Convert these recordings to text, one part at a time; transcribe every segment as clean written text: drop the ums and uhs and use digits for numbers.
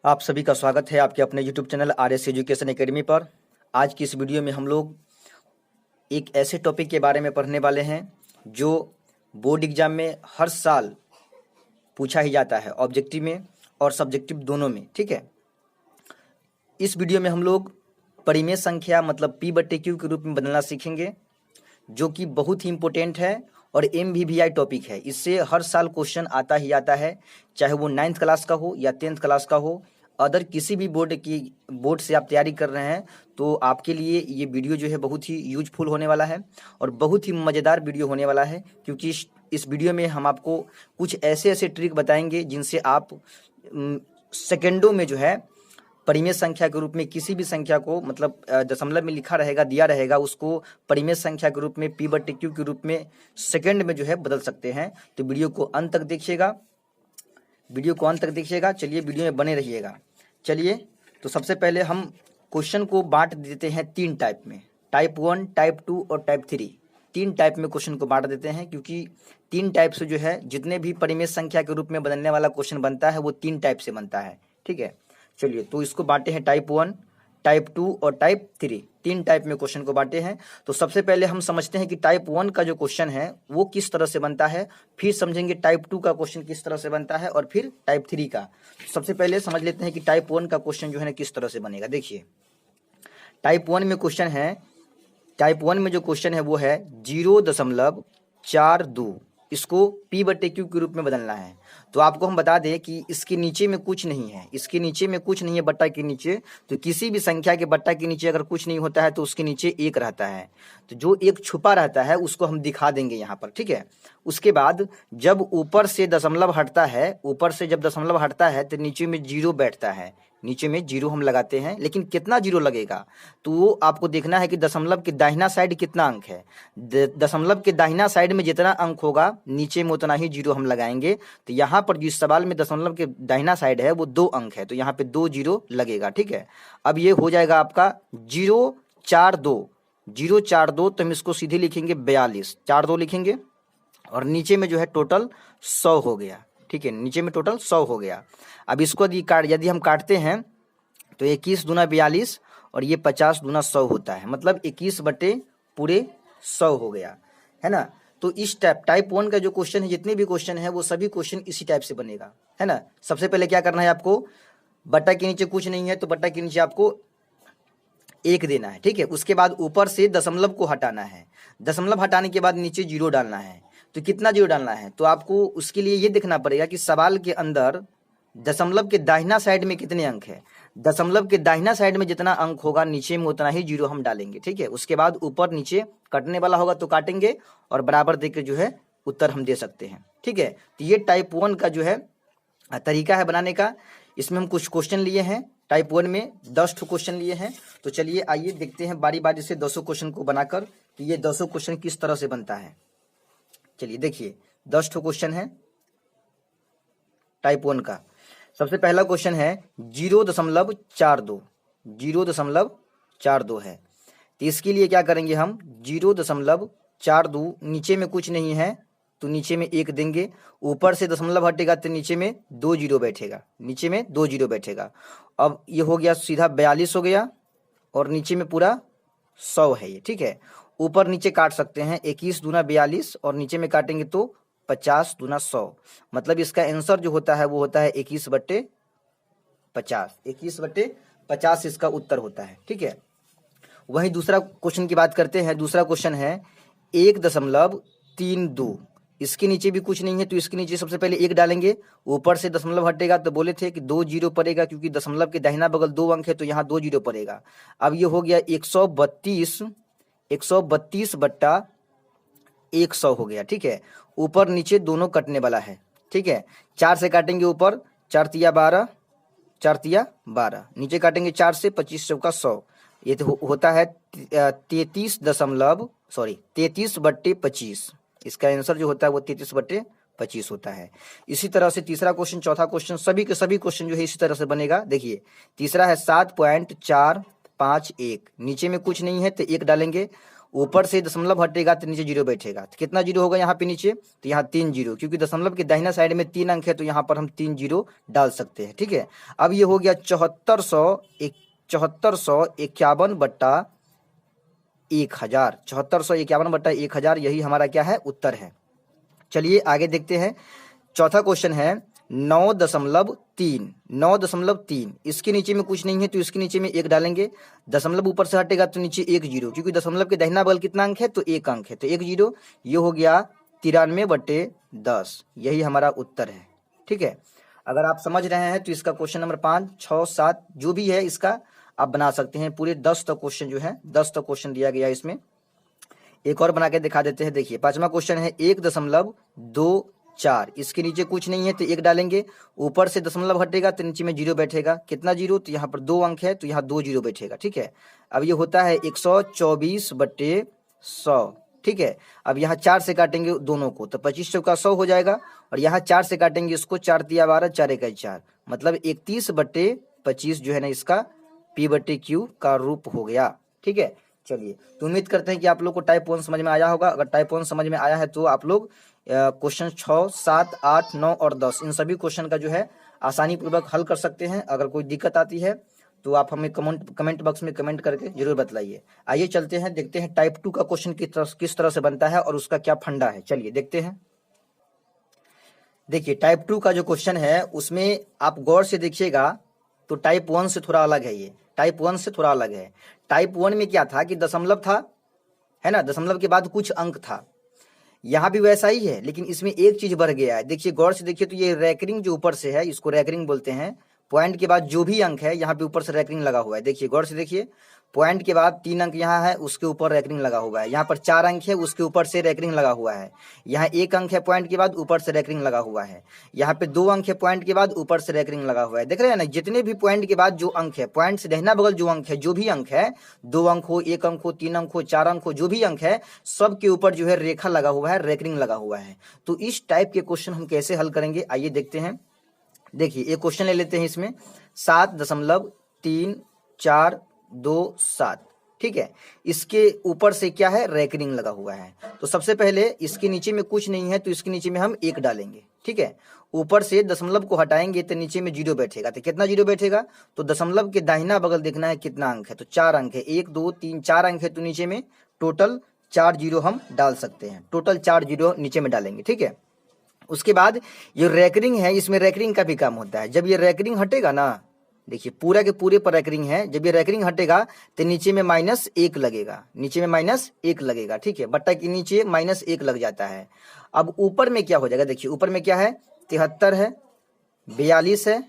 आप सभी का स्वागत है आपके अपने YouTube channel RS education academy पर। आज की इस वीडियो में हम लोग एक ऐसे टॉपिक के बारे में पढ़ने वाले हैं जो बोर्ड एग्जाम में हर साल पूछा ही जाता है, ऑब्जेक्टिव में और सब्जेक्टिव दोनों में। ठीक है, इस वीडियो में हम लोग परिमेय संख्या मतलब P/Q के रूप में बदलना सीखेंगे, जो कि बहुत ही इम्पोर्टेंट है और MVVI टॉपिक है। इससे हर साल क्वेश्चन आता ही आता है, चाहे वो 9th क्लास का हो या 10th क्लास का हो। अदर किसी भी बोर्ड से आप तैयारी कर रहे हैं तो आपके लिए ये वीडियो जो है बहुत ही यूजफुल होने वाला है और बहुत ही मज़ेदार वीडियो होने वाला है, क्योंकि इस वीडियो में हम आपको कुछ ऐसे ऐसे ट्रिक बताएंगे जिनसे आप सेकेंडों में जो है परिमेय संख्या के रूप में किसी भी संख्या को, मतलब दशमलव में लिखा रहेगा, दिया रहेगा, उसको परिमेय संख्या के रूप में P/Q के रूप में सेकंड में जो है बदल सकते हैं। तो वीडियो को अंत तक देखिएगा, चलिए वीडियो में बने रहिएगा। चलिए, तो सबसे पहले हम क्वेश्चन को बांट देते हैं 3 टाइप में, टाइप 1, टाइप 2 और टाइप 3। 3 टाइप में क्वेश्चन को बांट देते हैं, क्योंकि 3 टाइप से जो है जितने भी परिमेय संख्या के रूप में बदलने वाला क्वेश्चन बनता है वो 3 टाइप से बनता है। ठीक है, चलिए, तो इसको बांटे हैं टाइप 1, टाइप 2 और टाइप 3। 3 टाइप में क्वेश्चन को बांटे हैं। तो सबसे पहले हम समझते हैं कि टाइप 1 का जो क्वेश्चन है वो किस तरह से बनता है, फिर समझेंगे टाइप 2 का क्वेश्चन किस तरह से बनता है और फिर टाइप 3 का। सबसे पहले समझ लेते हैं कि टाइप 1 का क्वेश्चन जो है ना किस तरह से बनेगा। देखिए, टाइप 1 में जो क्वेश्चन है वो है 0.42। इसको P/Q के रूप में बदलना है। तो आपको हम बता दें कि इसके नीचे में कुछ नहीं है, बट्टा के नीचे। तो किसी भी संख्या के बट्टा के नीचे अगर कुछ नहीं होता है तो उसके नीचे 1 रहता है। तो जो 1 छुपा रहता है उसको हम दिखा देंगे यहाँ पर। ठीक है, उसके बाद जब ऊपर से दशमलव हटता है तो नीचे में 0 बैठता है। नीचे में 0 हम लगाते हैं, लेकिन कितना 0 लगेगा तो आपको देखना है कि दशमलव के दाहिना साइड कितना अंक है। दशमलव के दाहिना साइड में जितना अंक होगा नीचे में उतना ही 0 हम लगाएंगे। तो यहाँ पर जिस सवाल में दशमलव के दाहिना साइड है वो 2 अंक है, तो यहाँ पे 2 0 लगेगा। ठीक है, अब ये हो जाएगा आपका 042। तो हम इसको सीधे लिखेंगे 42, 42 लिखेंगे और नीचे में जो है टोटल 100 हो गया। ठीक है, नीचे में टोटल 100 हो गया। अब इसको यदि हम काटते हैं तो 21 दूना 42 और ये 50 दूना 100 होता है, मतलब 21 बटे पूरे 100 हो गया, है ना। तो इस टाइप 1 का जो क्वेश्चन है, जितने भी क्वेश्चन है वो सभी क्वेश्चन इसी टाइप से बनेगा, है ना। सबसे पहले क्या करना है आपको, बट्टा के नीचे कुछ नहीं है तो बट्टा के नीचे आपको 1 देना है। ठीक है, उसके बाद ऊपर से दशमलव को हटाना है। दशमलव हटाने के बाद नीचे 0 डालना है। तो कितना 0 डालना है, तो आपको उसके लिए ये देखना पड़ेगा कि सवाल के अंदर दशमलव के दाहिना साइड में कितने अंक है। दशमलव के दाहिना साइड में जितना अंक होगा नीचे में उतना ही 0 हम डालेंगे। ठीक है, उसके बाद ऊपर नीचे कटने वाला होगा तो काटेंगे और बराबर देकर जो है उत्तर हम दे सकते हैं। ठीक है, तो ये टाइप 1 का जो है तरीका है बनाने का। इसमें हम कुछ क्वेश्चन लिए हैं, टाइप 1 में 10 क्वेश्चन लिए हैं। तो चलिए आइए देखते हैं बारी बारी से 10 क्वेश्चन को बनाकर कि ये 10 क्वेश्चन किस तरह से बनता है। चलिए देखिए, 10 क्वेश्चन है टाइप 1 का। सबसे पहला क्वेश्चन है 0.42 है। तो इसके लिए क्या करेंगे हम, 0.42, नीचे में कुछ नहीं है तो नीचे में 1 देंगे। ऊपर से दशमलव हटेगा तो नीचे में 2 0 बैठेगा। अब ये हो गया सीधा 42 हो गया और नीचे में पूरा 100 है ये। ठीक है, ऊपर नीचे काट सकते हैं, 21 दूना 42 और नीचे में काटेंगे तो 50 दूना 100, मतलब इसका आंसर जो होता है वो होता है 21/50। 21/50 इसका उत्तर होता है। ठीक है, वहीं दूसरा क्वेश्चन की बात करते हैं। दूसरा क्वेश्चन है 1.32। इसके नीचे भी कुछ नहीं है तो इसके नीचे सबसे पहले 1 डालेंगे। ऊपर से दशमलव हटेगा तो बोले थे कि 2 0 पड़ेगा, क्योंकि दशमलव के दाहिना बगल 2 अंक है तो यहाँ 2 0 पड़ेगा। अब ये हो गया 132 बट्टा 100 हो गया। ठीक है, ऊपर नीचे दोनों कटने वाला है। ठीक है, 4 से काटेंगे ऊपर, 4 तिया 12, नीचे काटेंगे 4 से, 25 चौका 100। ये तो होता है 33/25। इसका आंसर जो होता है वो 33/25 होता है। इसी तरह से तीसरा क्वेश्चन, चौथा क्वेश्चन, सभी के सभी क्वेश्चन जो है इसी तरह से बनेगा। देखिए, तीसरा है 7.451। नीचे में कुछ नहीं है तो 1 डालेंगे। ऊपर से दशमलव हटेगा तो नीचे जीरो बैठेगा, तो कितना जीरो होगा यहाँ पे नीचे, तो यहाँ 3 जीरो, क्योंकि दशमलव के दाहिना साइड में 3 अंक है तो यहाँ पर हम 3 जीरो डाल सकते हैं। ठीक है, अब ये हो गया 7451 बट्टा 1000, 7451 बट्टा 1000, यही हमारा क्या है, उत्तर है। चलिए आगे देखते हैं। चौथा क्वेश्चन है 9.3, इसके नीचे में कुछ नहीं है तो इसके नीचे में 1 डालेंगे, दशमलव ऊपर से हटेगा तो नीचे 1 जीरो, क्योंकि दशमलव के दाहिना बगल कितना अंक है, तो 1 अंक है, तो 1 जीरो, ये हो गया 93/10, यही हमारा उत्तर है। ठीक है, अगर आप समझ रहे हैं तो इसका क्वेश्चन नंबर 5, 6, 7 जो भी है इसका आप बना सकते हैं। पूरे 10 तक क्वेश्चन जो है 10 तक क्वेश्चन दिया गया इसमें। एक और बना के दिखा देते हैं। देखिए 5वां क्वेश्चन है 1.24, इसके नीचे कुछ नहीं है तो 1 डालेंगे, ऊपर से दशमलव हटेगा तो नीचे में जीरो बैठेगा, कितना जीरो, तो यहाँ पर 2 अंक है तो यहाँ 2 जीरो बैठेगा। ठीक है, अब ये होता है 124/100। ठीक है, अब यहाँ 4 से काटेंगे दोनों को तो 25 चौका 100 हो जाएगा, और यहाँ 4 से काटेंगे इसको, 4 तिया 12, 4 एका 4, मतलब 31/25 जो है ना इसका P/Q का रूप हो गया। ठीक है, चलिए तो उम्मीद करते हैं कि आप लोग को टाइप 1 समझ में आया होगा। अगर टाइप 1 समझ में आया है तो आप लोग क्वेश्चन 6, 7, 8, 9 और 10 इन सभी क्वेश्चन का जो है आसानी पूर्वक हल कर सकते हैं। अगर कोई दिक्कत आती है तो आप हमें कमेंट बॉक्स में कमेंट करके जरूर बतलाइए। आइए चलते हैं, देखते हैं टाइप 2 का क्वेश्चन किस तरह से बनता है और उसका क्या फंडा है। चलिए देखते हैं। देखिए टाइप 2 का जो क्वेश्चन है उसमें आप गौर से देखिएगा तो टाइप 1 से थोड़ा अलग है। ये टाइप 1 से थोड़ा अलग है। टाइप 1 में क्या था कि दशमलव था, है ना, दशमलव के बाद कुछ अंक था। यहाँ भी वैसा ही है, लेकिन इसमें एक चीज बढ़ गया है। देखिए गौर से देखिए तो ये रैकरिंग जो ऊपर से है इसको रैकरिंग बोलते हैं। पॉइंट के बाद जो भी अंक है यहाँ पे ऊपर से रैकरिंग लगा हुआ है। देखिए गौर से देखिए, पॉइंट के बाद 3 अंक यहाँ है उसके ऊपर रैकरिंग लगा हुआ है, यहाँ पर 4 अंक है उसके ऊपर से रैकरिंग लगा हुआ है, यहाँ 1 अंक है पॉइंट के बाद ऊपर से रैकरिंग लगा हुआ है, यहाँ पे 2 अंक है पॉइंट के बाद ऊपर से रैकरिंग लगा हुआ है। देख रहे हैं ना, जितने भी पॉइंट के बाद जो अंक है, पॉइंट से दाहिना बगल जो अंक है, जो भी अंक है, 2 अंक हो, 1 अंक हो, 3 अंक हो, 4 अंक हो, जो भी अंक है सब के ऊपर जो है रेखा लगा हुआ है, रैकरिंग लगा हुआ है। तो इस टाइप के क्वेश्चन हम कैसे हल करेंगे आइए देखते हैं। देखिए एक क्वेश्चन ले लेते हैं इसमें 7.34227। ठीक है, इसके ऊपर से क्या है, रैकरिंग लगा हुआ है। तो सबसे पहले इसके नीचे में कुछ नहीं है तो इसके नीचे में हम 1 डालेंगे। ठीक है, ऊपर से दशमलव को हटाएंगे तो नीचे में जीरो बैठेगा, तो कितना जीरो बैठेगा, तो दशमलव के दाहिना बगल देखना है कितना अंक है, तो 4 अंक है, 1 2 3 4 अंक है, तो नीचे में टोटल 4 जीरो हम डाल सकते हैं, टोटल 4 जीरो नीचे में डालेंगे। ठीक है, उसके बाद ये रैकरिंग है, इसमें रैकरिंग का भी काम होता है। जब ये रैकरिंग हटेगा ना, देखिए पूरा के पूरे पर रैकरिंग है, जब ये रैकरिंग हटेगा तो नीचे में -1 लगेगा, नीचे में -1 लगेगा। ठीक है, बट्टा के नीचे -1 लग जाता है। अब ऊपर में क्या हो जाएगा, देखिए ऊपर में क्या है, 73 है, 42 है,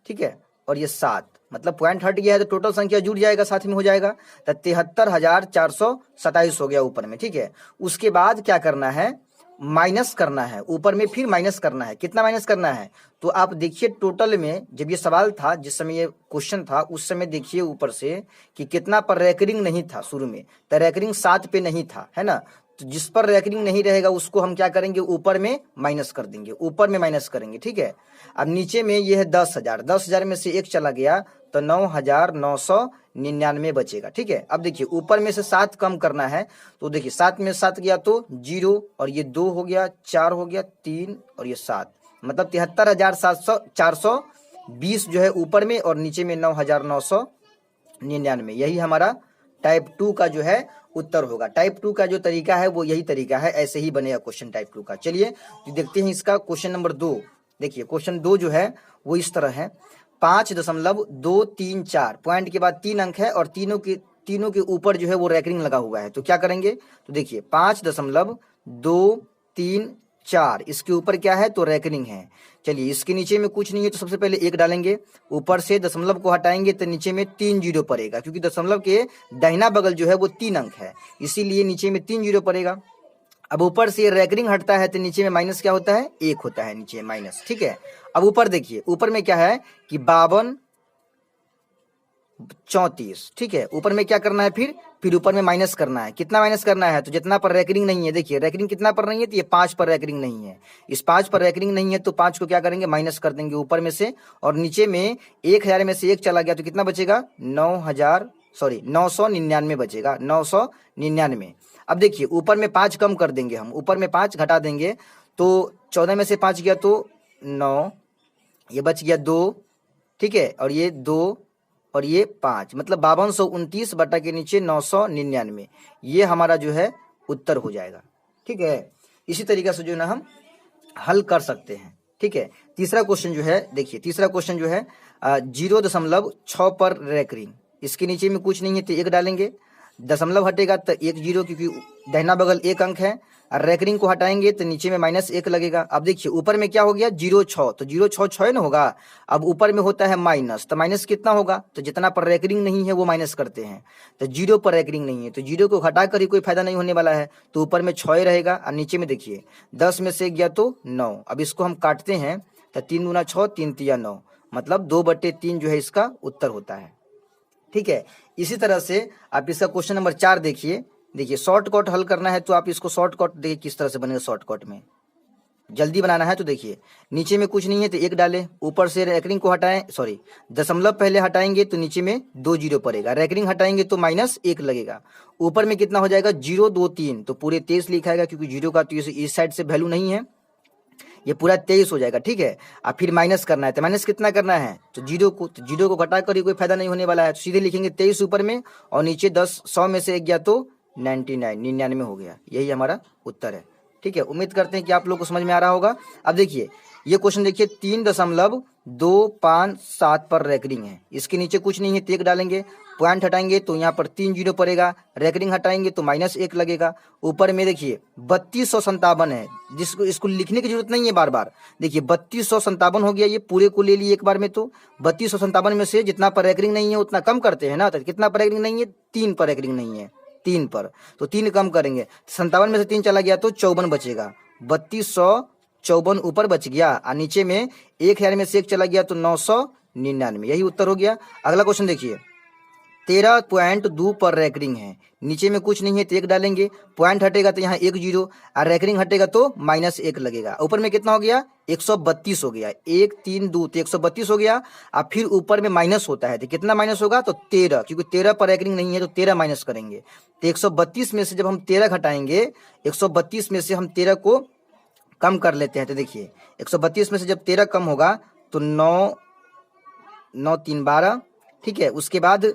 ठीक है, और ये 7, मतलब पॉइंट हट गया है तो टोटल संख्या जुड़ जाएगा, साथ में हो जाएगा, तो 73,427 हो गया ऊपर में। ठीक है, उसके बाद क्या करना है, माइनस करना है, ऊपर में फिर माइनस करना है। कितना माइनस करना है, तो आप देखिए टोटल में जब ये सवाल था, जिस समय ये क्वेश्चन था उस समय देखिए ऊपर से कि कितना पर रैकरिंग नहीं था शुरू में, तो रैकरिंग 7 पे नहीं था, है ना, तो जिस पर रैकरिंग नहीं रहेगा उसको हम क्या करेंगे, ऊपर में माइनस कर देंगे, ऊपर में माइनस करेंगे। ठीक है, अब नीचे में ये है 10,000, 10,000 में से 1 चला गया तो 9,999 बचेगा। ठीक है, अब देखिए ऊपर में से 7 कम करना है, तो देखिए 7 में 7 गया तो 0, और ये 2 हो गया, 4 हो गया, 3 और ये 7, मतलब 73,420 जो है ऊपर में, और नीचे में 9,999। यही हमारा टाइप 2 का जो है उत्तर होगा। टाइप 2 का जो तरीका है वो यही तरीका है, ऐसे ही बनेगा क्वेश्चन टाइप 2 का। चलिए तो देखते हैं इसका क्वेश्चन नंबर 2। देखिए क्वेश्चन 2 जो है वो इस तरह है, 5.234, पॉइंट के बाद 3 अंक है और तीनों के ऊपर जो है वो रैकरिंग लगा हुआ है। तो क्या करेंगे, तो देखिए 5.234 इसके ऊपर क्या है, तो रैकरिंग है। चलिए इसके नीचे में कुछ नहीं है तो सबसे पहले 1 डालेंगे, ऊपर से दशमलव को हटाएंगे तो नीचे में 3 जीरो पड़ेगा, क्योंकि दशमलव के दाहिना बगल जो है वो 3 अंक है, इसीलिए नीचे में 3 जीरो पड़ेगा। अब ऊपर से रैकरिंग हटता है तो नीचे में माइनस क्या होता है, 1 होता है, नीचे माइनस। ठीक है, अब ऊपर देखिए, ऊपर में क्या है कि 5234। ठीक है, ऊपर में क्या करना है, फिर ऊपर में माइनस करना है। कितना माइनस करना है, तो जितना पर रैकरिंग नहीं है, देखिए रैकरिंग कितना पर नहीं है, तो ये 5 पर रैकरिंग नहीं है, इस 5 पर रैकरिंग नहीं है तो 5 को क्या करेंगे, माइनस कर देंगे ऊपर में से, और नीचे में 1000 में से 1 चला गया तो कितना बचेगा, 9,000 सॉरी 999 बचेगा, 999। अब देखिए ऊपर में 5 कम कर देंगे हम, ऊपर में 5 घटा देंगे तो 14 में से 5 गया तो 9, ये बच गया 2, ठीक है, और ये 2 और ये 5, मतलब 5229 बटा के नीचे 999, ये हमारा जो है उत्तर हो जाएगा। ठीक है, इसी तरीके से जो है ना हम हल कर सकते हैं। ठीक है, तीसरा क्वेश्चन जो है, देखिए तीसरा क्वेश्चन जो है 0.6 पर रेकरिंग, इसके नीचे में कुछ नहीं है तो 1 डालेंगे, दशमलव हटेगा तो 1 0, क्योंकि दाहिना बगल 1 अंक है, और रेकरिंग को हटाएंगे तो नीचे में -1 लगेगा। अब देखिए ऊपर में क्या हो गया 0.6, तो 0.6 6 ना होगा, अब ऊपर में होता है माइनस, तो माइनस कितना होगा, तो जितना पर रेकरिंग नहीं है वो माइनस करते हैं, तो 0 पर रेकरिंग नहीं है तो 0 को हटा कर ही कोई फायदा नहीं होने वाला है, तो ऊपर में 6 रहेगा और नीचे में देखिए 10 में से गया तो 9। अब इसको हम काटते हैं तो 3 दूना 6, 3 तिया 9, मतलब 2/3 जो है इसका उत्तर होता है। ठीक है, इसी तरह से आप इसका क्वेश्चन नंबर 4 देखिए। देखिए शॉर्टकट हल करना है तो आप इसको शॉर्टकट देखिए किस तरह से बनेगा। शॉर्टकट में जल्दी बनाना है तो देखिए नीचे में कुछ नहीं है तो 1 डालें, ऊपर से रेकरिंग को हटाएं, सॉरी दशमलव पहले हटाएंगे तो नीचे में 2 0 पड़ेगा, रेकरिंग हटाएंगे तो -1 लगेगा, ऊपर में कितना हो जाएगा 0 2 3, तो पूरे 23 लिखाएगा क्योंकि 0 का तो इस साइड से वैल्यू नहीं है, ये पूरा 23 हो जाएगा। ठीक है, अब फिर माइनस करना है तो माइनस कितना करना है, तो 0 को घटा कर ही कोई फायदा नहीं होने वाला है, तो सीधे लिखेंगे 23 ऊपर में और नीचे 10, 100 में से 1 गया तो 99 हो गया, यही हमारा उत्तर है। ठीक है, उम्मीद करते हैं कि आप लोग को समझ में आ रहा होगा। अब देखिए ये क्वेश्चन देखिए 3.257 पर रेकरिंग है, इसके नीचे कुछ नहीं है तो 1 डालेंगे, पॉइंट हटाएंगे तो यहाँ पर 3 0 पड़ेगा, रेकरिंग हटाएंगे तो -1 लगेगा, ऊपर में देखिए 3257 है, जिसको इसको लिखने की जरूरत नहीं है बार बार, देखिए 3257 हो गया, ये पूरे को ले लिए एक बार में, तो 3257 में से जितना पर रेकरिंग नहीं है उतना कम करते हैं ना, तो कितना पर रेकरिंग नहीं है 3 पर रेकरिंग नहीं है, 3 पर, तो 3 कम करेंगे, 57 में से 3 चला गया तो 54 बचेगा, 3254 ऊपर बच गया और नीचे में 1000 में से 1 चला गया तो 999, यही उत्तर हो गया। अगला क्वेश्चन देखिए 13.2 पर रेकरिंग है, नीचे में कुछ नहीं है तो 1 डालेंगे, पॉइंट हटेगा तो यहाँ 1 0 और रेकरिंग हटेगा तो -1 लगेगा, ऊपर में कितना हो गया 132 हो गया, 1 3 2 तो 132 हो गया, और फिर ऊपर में माइनस होता है तो कितना माइनस होगा, तो 13, क्योंकि 13 पर रेकरिंग नहीं है तो 13 माइनस करेंगे, तो 132 में से जब हम 13 घटाएंगे, 132 में से हम 13 को कम कर लेते हैं, तो देखिए 132 में से जब 13 कम होगा तो 9 9 3 12, ठीक है, उसके बाद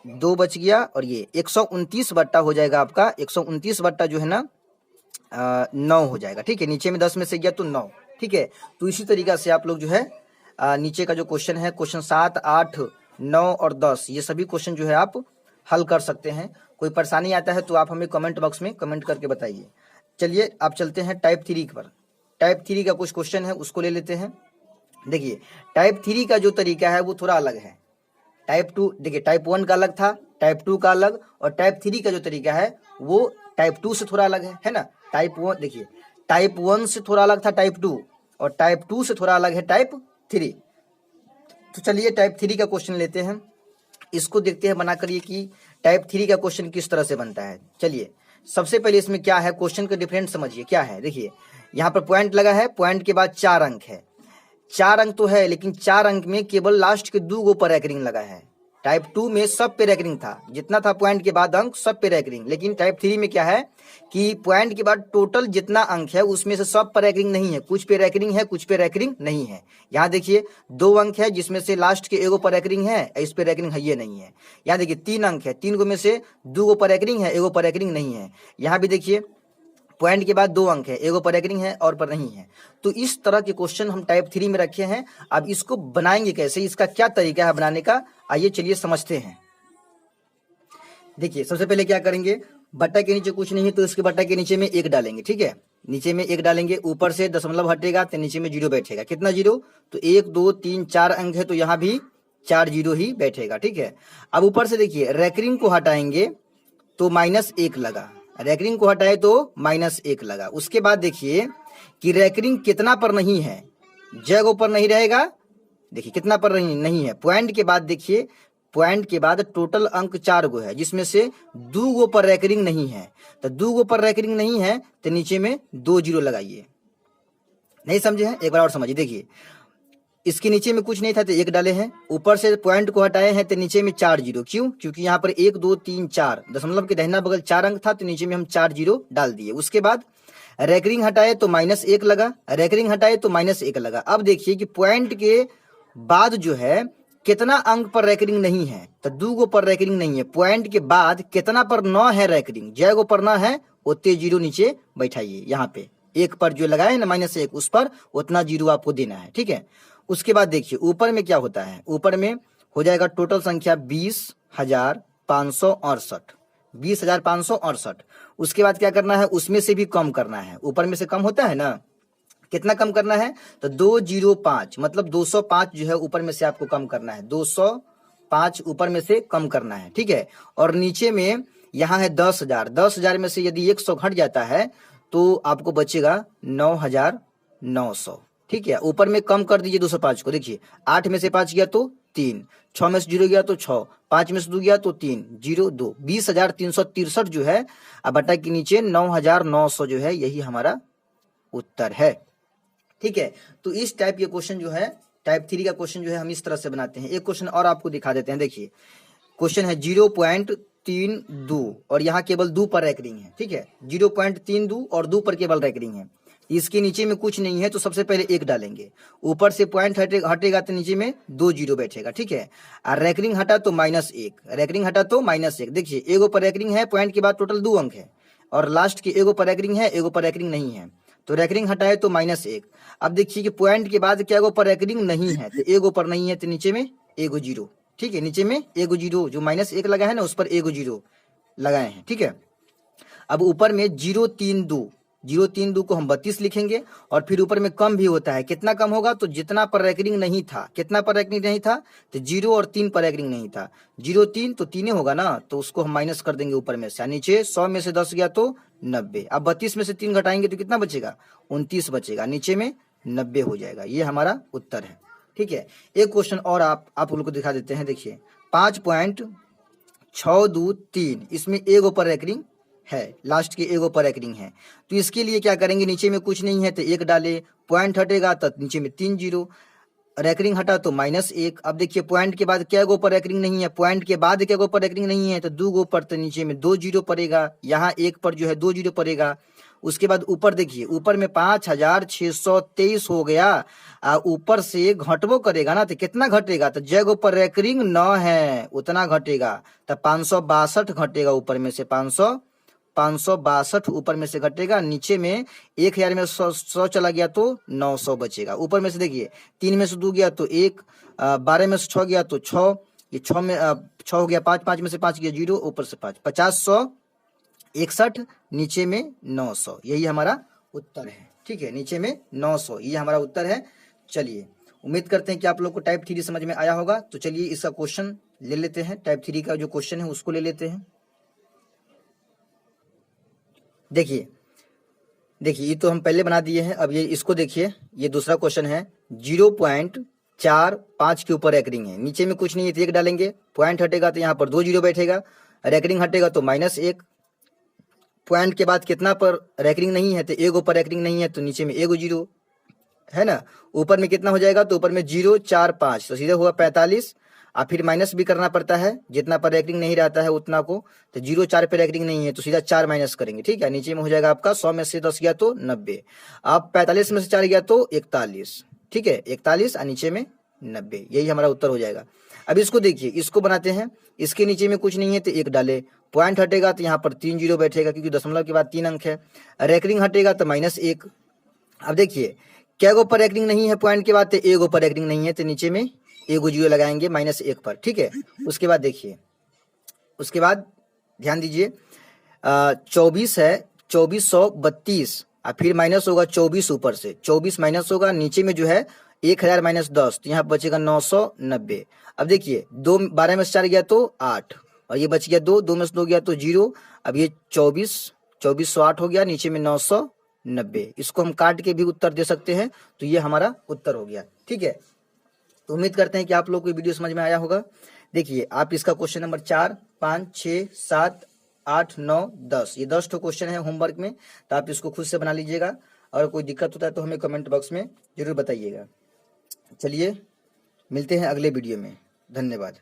2 बच गया और ये 129 बट्टा हो जाएगा आपका, 129 बट्टा जो है ना 9 हो जाएगा। ठीक है, नीचे में 10 में से गया तो 9। ठीक है, तो इसी तरीका से आप लोग जो है नीचे का जो क्वेश्चन है, क्वेश्चन 7 8 9 और 10, ये सभी क्वेश्चन जो है आप हल कर सकते हैं। कोई परेशानी आता है तो आप हमें कमेंट बॉक्स में कमेंट करके बताइए। चलिए आप चलते हैं टाइप 3 पर। टाइप 3 का कुछ क्वेश्चन है उसको ले लेते हैं। देखिए टाइप 3 का जो तरीका है वो थोड़ा अलग है। टाइप 2 देखिए, टाइप 1 का अलग था, टाइप 2 का अलग, और टाइप 3 का जो तरीका है वो टाइप 2 से थोड़ा अलग है ना। टाइप 1 देखिए, टाइप 1 से थोड़ा अलग था टाइप 2, और टाइप 2 से थोड़ा अलग है टाइप 3। तो चलिए टाइप 3 का क्वेश्चन लेते हैं, इसको देखते हैं बना करिए कि टाइप 3 का क्वेश्चन किस तरह से बनता है। चलिए सबसे पहले इसमें क्या है, क्वेश्चन का डिफरेंस समझिए क्या है। देखिए यहाँ पर पॉइंट लगा है, पॉइंट के बाद 4 अंक है, 4 अंक तो है लेकिन 4 अंक में केवल लास्ट के 2 गो पर रैकरिंग लगा है। टाइप 2 में सब पे रैकरिंग था, जितना था पॉइंट के बाद अंक सब पे रैकरिंग, लेकिन टाइप 3 में क्या है कि पॉइंट के बाद टोटल जितना अंक है उसमें से सब पर रैकरिंग नहीं है, कुछ पे रैकरिंग है, कुछ पे रैकरिंग नहीं है। यहाँ देखिए 2 अंक है जिसमें से लास्ट के एगो पर रैकरिंग है, इस पे रैकरिंग है ये नहीं है। यहाँ देखिए 3 अंक है, 3 गो में से 2 गो पर रैकरिंग है, एगो पर रैकरिंग नहीं है। यहाँ भी देखिए पॉइंट के बाद 2 अंक है, एगो पर रैकरिंग है और पर नहीं है। तो इस तरह के क्वेश्चन हम टाइप 3 में रखे हैं। अब इसको बनाएंगे कैसे, इसका क्या तरीका है बनाने का, आइए चलिए समझते हैं। देखिए सबसे पहले क्या करेंगे, बट्टा के नीचे कुछ नहीं है तो इसके बट्टा के नीचे में 1 डालेंगे। ठीक है, नीचे में 1 डालेंगे, ऊपर से दशमलव हटेगा तो नीचे में 0 बैठेगा। कितना 0, तो 1 2 3 4 अंक है तो यहाँ भी 4 0 ही बैठेगा। ठीक है, अब ऊपर से देखिए रैकरिंग को हटाएंगे तो -1 लगा, रैकरिंग को हटाए तो -1 लगा। उसके बाद देखिए कि रैकरिंग कितना पर नहीं है, जगह पर नहीं रहेगा। देखिए कितना पर नहीं है, पॉइंट के बाद देखिए, पॉइंट के बाद टोटल अंक 4 गो है जिसमें से 2 गो पर रैकरिंग नहीं है। तो 2 गो पर रैकरिंग नहीं है तो नीचे में 2 0 लगाइए। नहीं समझे हैं, एक बार और समझिए। देखिए इसके नीचे में कुछ नहीं था तो 1 डाले हैं, ऊपर से पॉइंट को हटाए हैं तो नीचे में 4 जीरो। क्यों? क्योंकि यहाँ पर 1 2 3 4 दशमलव के दाहिना बगल 4 अंक था तो नीचे में हम 4 जीरो डाल दिए। उसके बाद रैकरिंग हटाए तो -1 लगा, रैकरिंग हटाए तो -1 लगा। अब देखिए कि पॉइंट के बाद जो है कितना अंक पर रैकरिंग नहीं है, तो 2 गो पर रैकरिंग नहीं है। पॉइंट के बाद कितना पर न है रैकरिंग, जय गो पर न है उतने जीरो नीचे बैठाइए। यहाँ पे 1 पर जो लगाए ना -1 उस पर उतना जीरो आपको देना है, ठीक है। उसके बाद देखिए ऊपर में क्या होता है, ऊपर में हो जाएगा टोटल संख्या 20,568, 20,568। उसके बाद क्या करना है, उसमें से भी कम करना है, ऊपर में से कम होता है ना, कितना कम करना है, तो 205 मतलब 205 जो है ऊपर में से आपको कम करना है, 205 ऊपर में से कम करना है, ठीक है। और नीचे में यहाँ है 10,000, 10,000 में से यदि 100 घट जाता है तो आपको बचेगा 9,900, ठीक है। ऊपर में कम कर दीजिए 205 को, देखिए 8 में से 5 गया तो 3, 6 में से 0 गया तो 6, 5 में से 2 गया तो 3, 0 2, 20,363 जो है अब बटा के नीचे 9,900 जो है, यही हमारा उत्तर है, ठीक है। तो इस टाइप के क्वेश्चन जो है, टाइप 3 का क्वेश्चन जो है हम इस तरह से बनाते हैं। एक क्वेश्चन और आपको दिखा देते हैं, देखिए क्वेश्चन है 0.32 और यहाँ केवल 2 पर रैकरिंग है, ठीक है। 0.32 और 2 पर केवल रैकरिंग है, इसके नीचे में कुछ नहीं है तो सबसे पहले 1 डालेंगे, ऊपर से पॉइंट हटेगा तो नीचे में 2 जीरो बैठेगा, ठीक है। और रैकरिंग हटा तो -1, रैकरिंग हटा तो -1। देखिए एगो पर रैकरिंग है, पॉइंट के बाद टोटल 2 अंक है, और लास्ट के एगो पर रैकरिंग है, एगो पर रैकरिंग नहीं है, तो रैकरिंग हटाए तो -1। अब देखिए कि पॉइंट के बाद क्या एगो पर रैकरिंग नहीं है, तो एगो पर नहीं है तो नीचे में एगो जीरो, ठीक है। नीचे में एगो जीरो, जो -1 लगा है ना उस पर एगो जीरो लगाए हैं, ठीक है। अब ऊपर में 032, 032 को हम 32 लिखेंगे, और फिर ऊपर में कम भी होता है, कितना कम होगा, तो जितना पर रैकरिंग नहीं था, कितना पर रैकरिंग नहीं था, तो 0 और 3 पर रैकरिंग नहीं था, 0 3 तो 3 होगा ना, तो उसको हम माइनस कर देंगे ऊपर में से, नीचे 100 में से 10 गया तो 90। अब 32 में से 3 घटाएंगे तो कितना बचेगा, 29 बचेगा, नीचे में 90 हो जाएगा, ये हमारा उत्तर है, ठीक है। एक क्वेश्चन और आप लोग को दिखा देते हैं, देखिए 5.623 इसमें एगो पर रैकरिंग है, लास्ट के एगो पर रैकरिंग है, तो इसके लिए क्या करेंगे, नीचे में कुछ नहीं है तो 1 डाले, पॉइंट हटेगा तो नीचे में 3 जीरो, रैकरिंग हटा तो -1। अब देखिए पॉइंट के बाद क्या गो पर रैकरिंग नहीं है, पॉइंट के बाद क्या गो पर रैकरिंग नहीं है, तो 2 गो पर, तो नीचे में 2 जीरो पड़ेगा, यहाँ 1 पर जो है 2 जीरो पड़ेगा। उसके बाद ऊपर देखिए, ऊपर में 5,623 हो गया, ऊपर से घटबो करेगा ना तो कितना घटेगा, तो जय गो पर रैकरिंग 9 है उतना घटेगा, तो 562 घटेगा, ऊपर में से 562 ऊपर में से घटेगा, नीचे में 1,000 में 100 चला गया तो 900 बचेगा। ऊपर में से देखिए 3 में से 2 गया तो 1, 12 में से 6 गया तो 6, ये 6 में 6 हो गया, 5 5 में से 5 गया 0, ऊपर से 5, 50,161, नीचे में 900, यही हमारा उत्तर है, ठीक है। नीचे में 900, ये हमारा उत्तर है। चलिए उम्मीद करते हैं कि आप लोग को टाइप 3 समझ में आया होगा। तो चलिए इसका क्वेश्चन ले लेते हैं, टाइप 3 का जो क्वेश्चन है उसको ले लेते हैं। देखिए ये तो हम पहले बना दिए हैं, अब ये इसको देखिए, ये दूसरा क्वेश्चन है, 0.45 के ऊपर रैकरिंग है, नीचे में कुछ नहीं है तो 1 डालेंगे, पॉइंट हटेगा तो यहाँ पर 2 जीरो बैठेगा, रैकरिंग हटेगा तो -1, पॉइंट के बाद कितना पर रैकरिंग नहीं है, तो एगो पर रैकरिंग नहीं है तो नीचे में एगो जीरो है ना, ऊपर में कितना हो जाएगा, तो ऊपर में 0 4 5 तो सीधे हुआ 45, और फिर माइनस भी करना पड़ता है, जितना पर रैकरिंग नहीं रहता है उतना को, तो 0 4 पे रैकरिंग नहीं है तो सीधा 4 माइनस करेंगे, ठीक है। नीचे में हो जाएगा आपका 100 में से 10 गया तो 90, अब 45 में से 4 गया तो 41, ठीक है, 41 और नीचे में 90, यही हमारा उत्तर हो जाएगा। अब इसको देखिए, इसको बनाते हैं, इसके नीचे में कुछ नहीं है तो 1 डाले, पॉइंट हटेगा तो यहाँ पर 3 जीरो बैठेगा क्योंकि दशमलव के बाद 3 अंक है, रैकरिंग हटेगा तो -1। अब देखिए क्या गो पर रैकरिंग नहीं है, पॉइंट के बाद तो एगो पर रैकरिंग नहीं है तो नीचे में एगो जीरो लगाएंगे -1 पर, ठीक है। उसके बाद देखिए, उसके बाद ध्यान दीजिए 24 है, 2432 और फिर माइनस होगा 24 ऊपर से, 24 माइनस होगा, नीचे में जो है 1,000 -10 तो यहाँ बचेगा 990। अब देखिए 2 12 में से 4 गया तो 8 और ये बच गया 2, 2 में से 2 गया तो 0, अब ये 24,8 हो गया, नीचे में 990, इसको हम काट के भी उत्तर दे सकते हैं, तो ये हमारा उत्तर हो गया, ठीक है। तो उम्मीद करते हैं कि आप लोग को वीडियो समझ में आया होगा। देखिए आप इसका क्वेश्चन नंबर 4 5 6 7 8 9 10 ये 10 क्वेश्चन है होमवर्क में, तो आप इसको खुद से बना लीजिएगा, और कोई दिक्कत होता है तो हमें कमेंट बॉक्स में जरूर बताइएगा। चलिए मिलते हैं अगले वीडियो में। धन्यवाद।